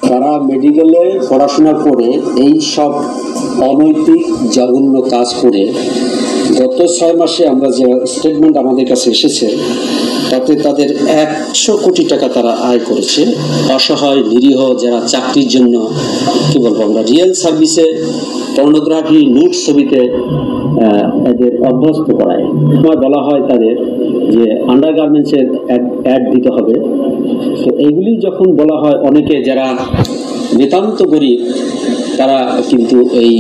তারা মেডিকেলে পড়াশোনা করে এই সব অনৈতিক জঘন্য কাজ করে গত 6 মাসে আমরা যে স্টেটমেন্ট আমাদের কাছে এসেছে তাতে তাদের 100 কোটি টাকা তারা আয় করেছে। অসহায় নিরীহ যারা চাকরির জন্য কি বলবো আমরা রিয়েল সার্ভিসে পর্নোগ্রাফি নুড ছবিতে এদের অভ্যস্ত করায়। সময় বলা হয় তাদের যে আন্ডার গার্মেন্টসের অ্যাড দিতে হবে। তো এইগুলি যখন বলা হয় অনেকে যারা নিতান্ত গরিব তারা কিন্তু এই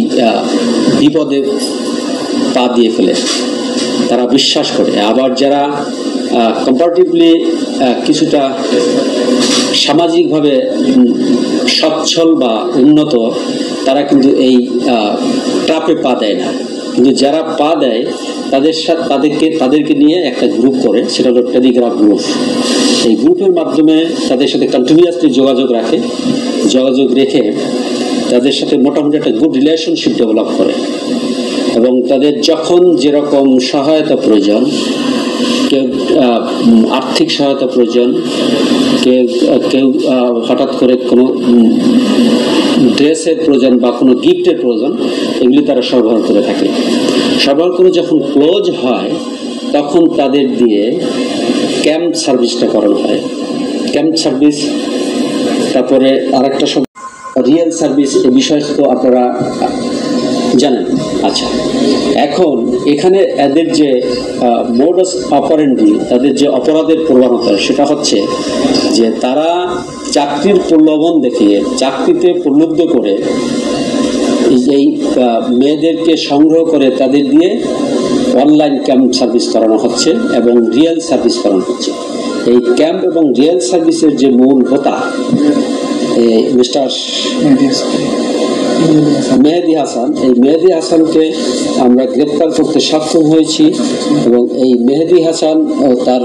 বিপদে পা দিয়ে ফেলে, তারা বিশ্বাস করে। আবার যারা কম্পারেটিভলি কিছুটা সামাজিকভাবে সচ্ছল বা উন্নত তারা কিন্তু এই ট্রাপে পা দেয় না। কিন্তু যারা পা দেয় তাদেরকে নিয়ে একটা গ্রুপ করে, সেটা হলো টেলিগ্রাম গ্রুপ। এই গ্রুপের মাধ্যমে তাদের সাথে কন্টিনিউয়াসলি যোগাযোগ রেখে তাদের সাথে মোটামুটি একটা গুড রিলেশনশিপ ডেভেলপ করে এবং তাদের যখন যেরকম সহায়তা প্রয়োজন, কেউ আর্থিক সহায়তা প্রয়োজন, কেউ হঠাৎ করে কোনো ড্রেসের প্রয়োজন বা কোনো গিফটের প্রয়োজন, এগুলি তারা সরবরাহ করে থাকে। সরবরাহ করে যখন ক্লোজ হয় তখন তাদের দিয়ে ক্যাম্প সার্ভিসটা করানো হয়। ক্যাম্প সার্ভিস, তারপরে আরেকটা সব রিয়েল সার্ভিস, এই বিষয় তো আপনারা জানেন। আচ্ছা, এখন এখানে এদের যে মোডাস অপারেন্ডি, তাদের যে অপরাধের প্রবণতা, সেটা হচ্ছে যে তারা চাকরির প্রলোভন দেখিয়ে, চাকরিতে প্রলুব্ধ করে এই মেয়েদেরকে সংগ্রহ করে তাদের দিয়ে অনলাইন ক্যাম্প সার্ভিস করানো হচ্ছে এবং রিয়েল সার্ভিস করানো হচ্ছে। এই ক্যাম্প এবং রিয়েল সার্ভিসের যে মূল হোতা মিস্টার মেহেদি হাসান, এই মেহেদি হাসানকে আমরা গ্রেপ্তার করতে সক্ষম হয়েছি এবং এই মেহেদি হাসান ও তার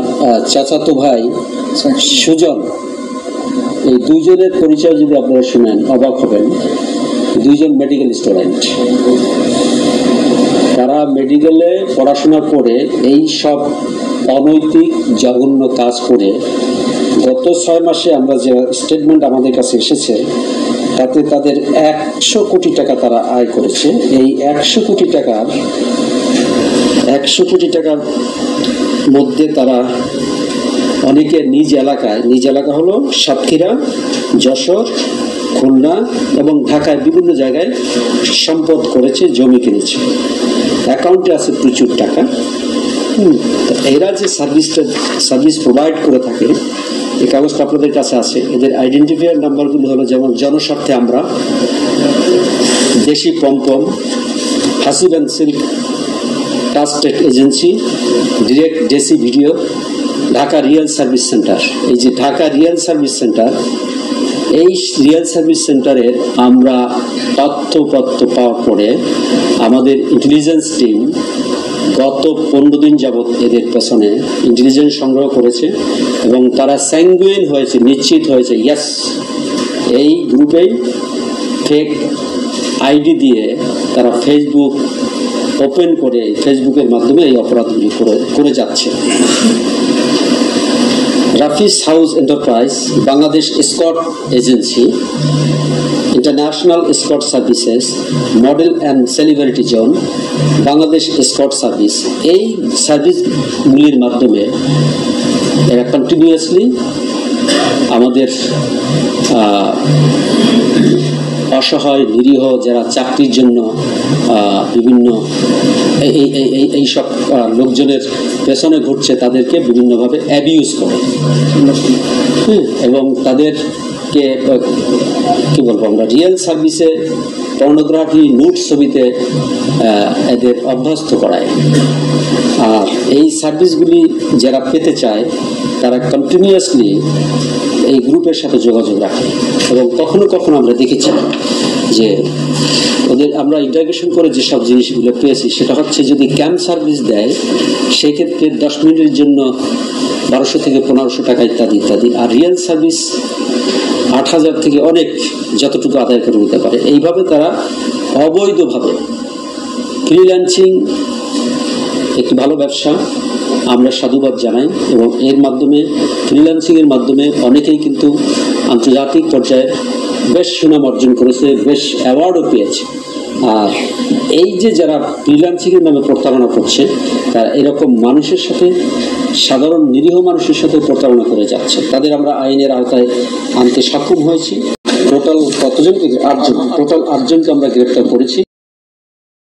চাচাতো ভাই সুজন, এই দুইজনের পরিচয় যদি আপনারা শুনেন অবাক হবেন। দুইজন মেডিকেল স্টুডেন্ট, তারা মেডিকেলে পড়াশোনা করে এই সব অনৈতিক জঘন্য কাজ করে গত 6 মাসে আমরা যে স্টেটমেন্ট আমাদের কাছে এসেছে তাতে তাদের 100 কোটি টাকা তারা আয় করেছে। এই 100 কোটি টাকার মধ্যে তারা অনেকে নিজ এলাকা হলো সাতক্ষীরা, যশোর, খুলনা এবং ঢাকায় বিভিন্ন জায়গায় সম্পদ করেছে, জমি কিনেছে, অ্যাকাউন্টে আছে প্রচুর টাকা। এরা যে সার্ভিস প্রোভাইড করে থাকে, এই কাগজটা আপনাদের কাছে আছে। এদের আইডেন্টিফায়ার নাম্বারগুলো হলো যেমন জনস্বার্থে আমরা, দেশি pompom, Hasib and silk trusted agency, direct deci video, Dhaka real service centre. এই যে ঢাকা রিয়েল সার্ভিস সেন্টার, এই রিয়েল সার্ভিস সেন্টারের আমরা তথ্যপত্র পাওয়ার পরে আমাদের ইন্টেলিজেন্স টিম গত 15 দিন যাবৎ এদের পেছনে ইন্টেলিজেন্স সংগ্রহ করেছে এবং তারা স্যাঙ্গুইন হয়েছে, নিশ্চিত হয়েছে ইয়াস, এই গ্রুপেই ফেক আইডি দিয়ে তারা ফেসবুক ওপেন করে ফেসবুকের মাধ্যমে এই অপরাধগুলি করে যাচ্ছে। Rafis house enterprise, Bangladesh escort agency, international escort services, model and celebrity zone, Bangladesh escort service, এই সার্ভিসগুলির মাধ্যমে এরা কন্টিনিউয়াসলি আমাদের অসহায় নিরীহ যারা চাকরির জন্য বিভিন্ন এই সব লোকজনের পেছনে ঘুরছে তাদেরকে বিভিন্নভাবে অ্যাবিউজ করে এবং তাদেরকে কি বলবো আমরা রিয়েল সার্ভিসে পর্নোগ্রাফি নুড ছবিতে এদের অভ্যস্ত করায়। আর এই সার্ভিসগুলি যারা পেতে চায় তারা কন্টিনিউয়াসলি এই গ্রুপের সাথে যোগাযোগ রাখে এবং কখনো কখনো আমরা দেখেছি যে ওদের আমরা ইন্টারগ্রেশন করে যেসব জিনিসগুলো পেয়েছি সেটা হচ্ছে যদি ক্যাম্প সার্ভিস দেয় সেক্ষেত্রে 10 মিনিটের জন্য 1200 থেকে 1500 টাকা ইত্যাদি ইত্যাদি, আর রিয়েল সার্ভিস 8000 থেকে অনেক যতটুকু আদায় করে নিতে পারে। এইভাবে তারা অবৈধভাবে ফ্রিল্যান্সিং একটি ভালো ব্যবসা, আমরা সাধুবাদ জানাই এবং এর মাধ্যমে ফ্রিল্যান্সিংয়ের মাধ্যমে অনেকেই কিন্তু আন্তর্জাতিক পর্যায়ে বেশ সুনাম অর্জন করেছে, বেশ অ্যাওয়ার্ডও পেয়েছে। আর এই যে যারা ফ্রিল্যান্সিং নামে প্রতারণা করছে, তারা এরকম মানুষের সাথে, সাধারণ নিরীহ মানুষের সাথে প্রতারণা করে যাচ্ছে। তাদের আমরা আইনের আওতায় আনতে সক্ষম হয়েছি। টোটাল কতজনকে? 8 জন। টোটাল 8 জনকে আমরা গ্রেপ্তার করেছি।